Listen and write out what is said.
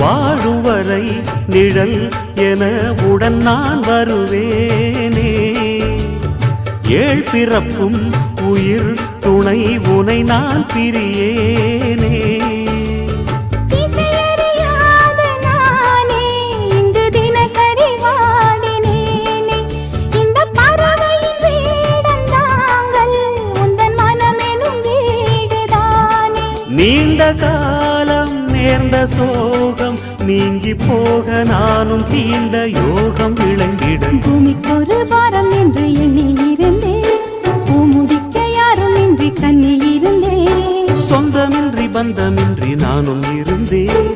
வாழும் வரை நிழல் என உடன் நான் வருவேனே. ஏழ் பிறப்பும் உயிர் துணை உனை நான் பிரியேனே. நீண்ட காலம் நேர்ந்த சோகம் நீங்கி போக நானும் தீண்ட யோகம் விளங்கிட பூமிக்கு ஒரு வாரம் என்று எண்ணி இருந்தேன். பூமுடிக்க யாரும் இன்றி கண்ணி இருந்தேன். சொந்தமின்றி பந்தமின்றி நானும் இருந்தேன்.